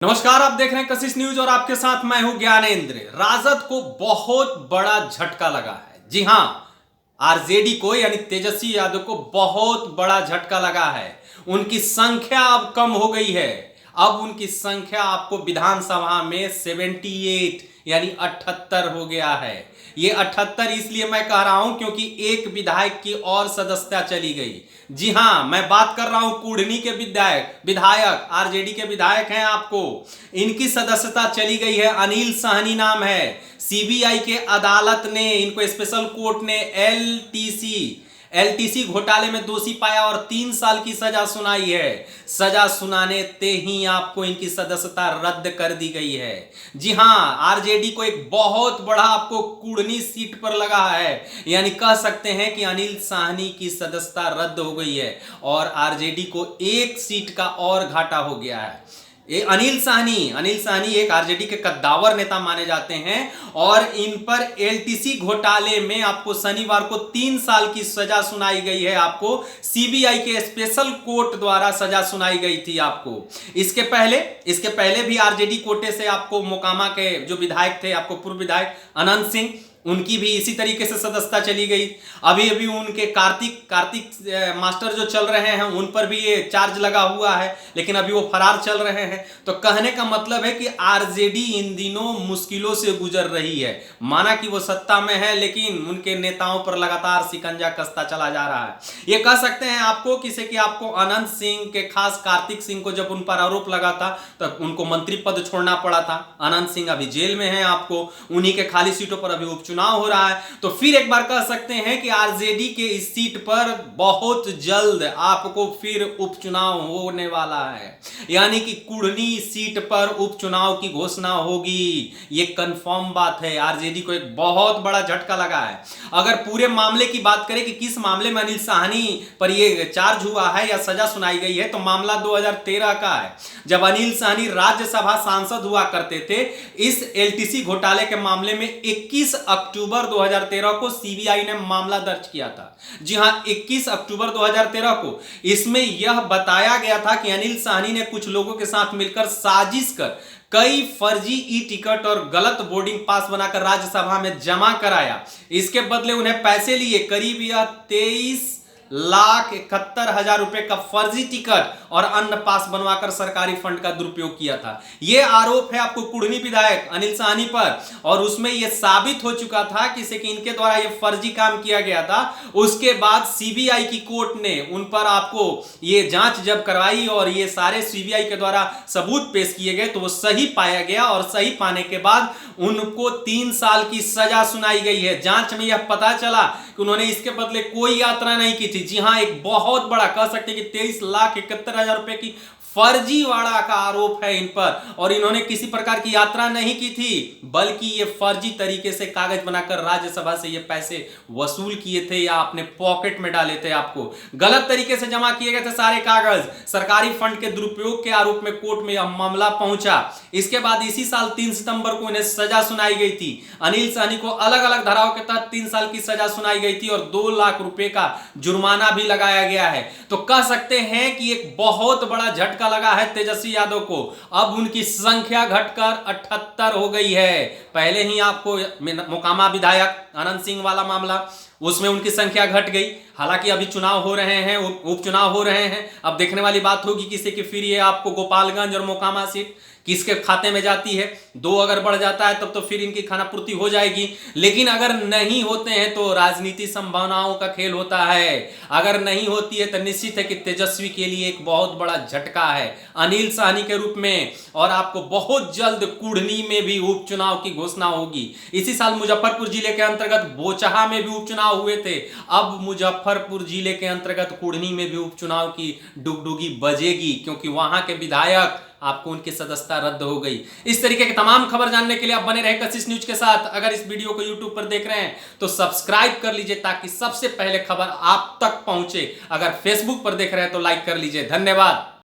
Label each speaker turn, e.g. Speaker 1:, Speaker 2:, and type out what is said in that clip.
Speaker 1: नमस्कार, आप देख रहे हैं कशिश न्यूज और आपके साथ मैं हूं ज्ञानेंद्र। राजद को बहुत बड़ा झटका लगा है। जी हां, आरजेडी को यानी तेजस्वी यादव को बहुत बड़ा झटका लगा है। उनकी संख्या अब कम हो गई है। अब उनकी संख्या आपको विधानसभा में 78 यानी 78 हो गया है। ये 78 इसलिए मैं कह रहा हूं क्योंकि एक विधायक की और सदस्यता चली गई। जी हां, मैं बात कर रहा हूं कुढ़नी के विधायक आरजेडी के विधायक हैं। आपको इनकी सदस्यता चली गई है। अनिल साहनी नाम है। सीबीआई के अदालत ने इनको, स्पेशल कोर्ट ने एलटीसी घोटाले में दोषी पाया और 3 साल की सजा सुनाई है। सजा सुनाने ते ही आपको इनकी सदस्यता रद्द कर दी गई है। जी हां, आरजेडी को एक बहुत बड़ा आपको कुढ़नी सीट पर लगा है। यानी कह सकते हैं कि अनिल साहनी की सदस्यता रद्द हो गई है और आरजेडी को एक सीट का और घाटा हो गया है। ये अनिल साहनी एक आरजेडी के कद्दावर नेता माने जाते हैं और इन पर एलटीसी घोटाले में आपको शनिवार को 3 साल की सजा सुनाई गई है। आपको सीबीआई के स्पेशल कोर्ट द्वारा सजा सुनाई गई थी। आपको इसके पहले भी आरजेडी कोटे से आपको मोकामा के जो विधायक थे, आपको पूर्व विधायक अनंत सिंह, उनकी भी इसी तरीके से सदस्यता चली गई। अभी अभी उनके कार्तिक मास्टर जो चल रहे हैं, उन पर भी ये चार्ज लगा हुआ है, लेकिन अभी वो फरार चल रहे हैं। तो कहने का मतलब है कि आरजेडी इन दिनों मुश्किलों से गुजर रही है। माना कि वो सत्ता में है, लेकिन उनके नेताओं पर लगातार शिकंजा कसता चला जा रहा है। ये कह सकते हैं आपको किसे कि आपको अनंत सिंह के, खास कार्तिक सिंह को जब उन पर आरोप लगा था तब उनको मंत्री पद छोड़ना पड़ा था। अनंत सिंह अभी जेल में है। आपको उन्हीं के खाली सीटों पर अभी उपचुनाव हो रहा है। तो फिर एक बार कह सकते हैं कि आरजेडी के इस सीट पर बहुत जल्द आपको फिर उपचुनाव होने वाला है। यानी कि कुढ़नी सीट पर उपचुनाव की घोषणा होगी। ये कंफर्म बात है। आरजेडी को एक बहुत बड़ा झटका लगा है। अगर पूरे मामले की बात करें कि किस मामले में अनिल साहनी पर यह चार्ज हुआ है या सजा सुनाई गई है, तो मामला 2013 का है, जब अनिल साहनी राज्यसभा सांसद हुआ करते थे। इस एलटीसी घोटाले के मामले में 21 अक्टूबर 2013 को सीबीआई ने मामला दर्ज किया था। जी हां, 21 अक्टूबर 2013 को इसमें यह बताया गया था कि अनिल साहनी ने कुछ लोगों के साथ मिलकर साजिश कर कई फर्जी ई टिकट और गलत बोर्डिंग पास बनाकर राज्यसभा में जमा कराया। इसके बदले उन्हें पैसे लिए करीब यह 23,71,000 रुपए का फर्जी टिकट और अन्य पास बनवाकर सरकारी फंड का दुरुपयोग किया था। यह आरोप है आपको कुढ़नी विधायक अनिल साहनी पर, और उसमें यह साबित हो चुका था कि इनके द्वारा यह फर्जी काम किया गया था। उसके बाद सीबीआई की कोर्ट ने उन पर आपको यह जांच जब करवाई और ये सारे सीबीआई के द्वारा सबूत पेश किए गए, तो वो सही पाया गया और सही पाने के बाद उनको 3 साल की सजा सुनाई गई है। जांच में यह पता चला कि उन्होंने इसके बदले कोई यात्रा नहीं की थी। जी हां, एक बहुत बड़ा कह सकते हैं कि 23,71,000 रुपए की फर्जीवाड़ा का आरोप है इन पर, और इन्होंने किसी प्रकार की यात्रा नहीं की थी, बल्कि ये फर्जी तरीके से कागज बनाकर राज्यसभा से ये पैसे वसूल किए थे या अपने पॉकेट में डाले थे। आपको गलत तरीके से जमा किए गए थे सारे कागज। सरकारी फंड के दुरुपयोग के आरोप में कोर्ट में यह मामला पहुंचा। इसके बाद इसी साल 3 सितंबर को इन्हें सजा सुनाई गई थी। अनिल साहनी को अलग अलग धाराओं के तहत 3 साल की सजा सुनाई गई थी और 2 लाख रुपए का जुर्माना भी लगाया गया है। तो कह सकते हैं कि एक बहुत बड़ा झटका लगा है तेजस्वी यादव को। अब उनकी संख्या घटकर 78 हो गई है। पहले ही आपको मोकामा विधायक अनंत सिंह वाला मामला, उसमें उनकी संख्या घट गई। हालांकि अभी चुनाव हो रहे हैं, उपचुनाव हो रहे हैं। अब देखने वाली बात होगी किसी की फिर ये आपको गोपालगंज और मोकामा सीट किसके खाते में जाती है। 2 अगर बढ़ जाता है तब तो फिर इनकी खानापूर्ति हो जाएगी, लेकिन अगर नहीं होते हैं तो राजनीति संभावनाओं का खेल होता है। अगर नहीं होती है तो निश्चित है कि तेजस्वी के लिए एक बहुत बड़ा झटका है अनिल साहनी के रूप में, और आपको बहुत जल्द कुढ़नी में भी उपचुनाव की घोषणा होगी। इसी साल मुजफ्फरपुर जिले के अंतर्गत बोचहा में भी उपचुनाव हुए थे। अब मुजफ्फरपुर जिले के अंतर्गत कुढ़नी में भी उपचुनाव की डुगडुगी बजेगी, क्योंकि वहां के विधायक आपको उनकी सदस्यता रद्द हो गई। इस तरीके की तमाम खबर जानने के लिए आप बने रहे कशिश न्यूज के साथ। अगर इस वीडियो को यूट्यूब पर देख रहे हैं तो सब्सक्राइब कर लीजिए ताकि सबसे पहले खबर आप तक पहुंचे। अगर फेसबुक पर देख रहे हैं तो लाइक कर लीजिए। धन्यवाद।